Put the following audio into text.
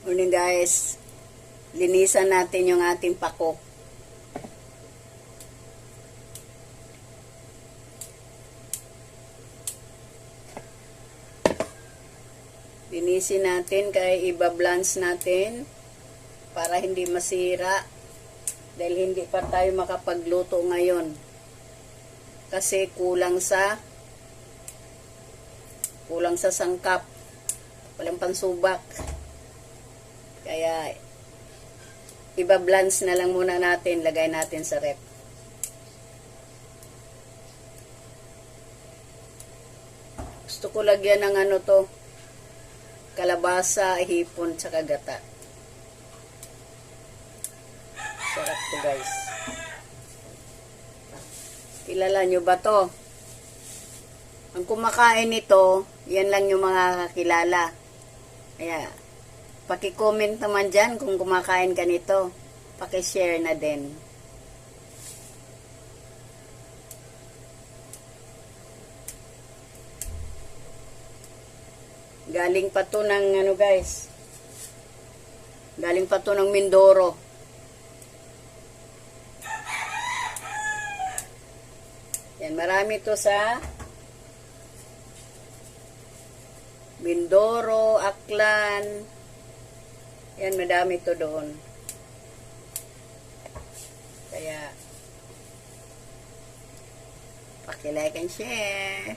Morning guys, linisan natin yung ating pakok. Linisin natin kaya iba-blanch natin para hindi masira dahil hindi pa tayo makapagluto ngayon kasi kulang sa sangkap, walang pansubak. Kaya, iba-blanch na lang muna natin, lagay natin sa rep. Gusto ko lagyan ng kalabasa, hipon, tsaka gata. Sarap to guys. Kilala nyo ba to? Ang kumakain nito, yan lang yung mga kakilala. Kaya, paki-comment naman dyan kung kumakain ka nito. Paki-share na din. Galing pa to ng guys. Galing pa to ng Mindoro. Yan, marami to sa Mindoro, Aklan. Yan, madami to doon. Kaya, paki-like and share.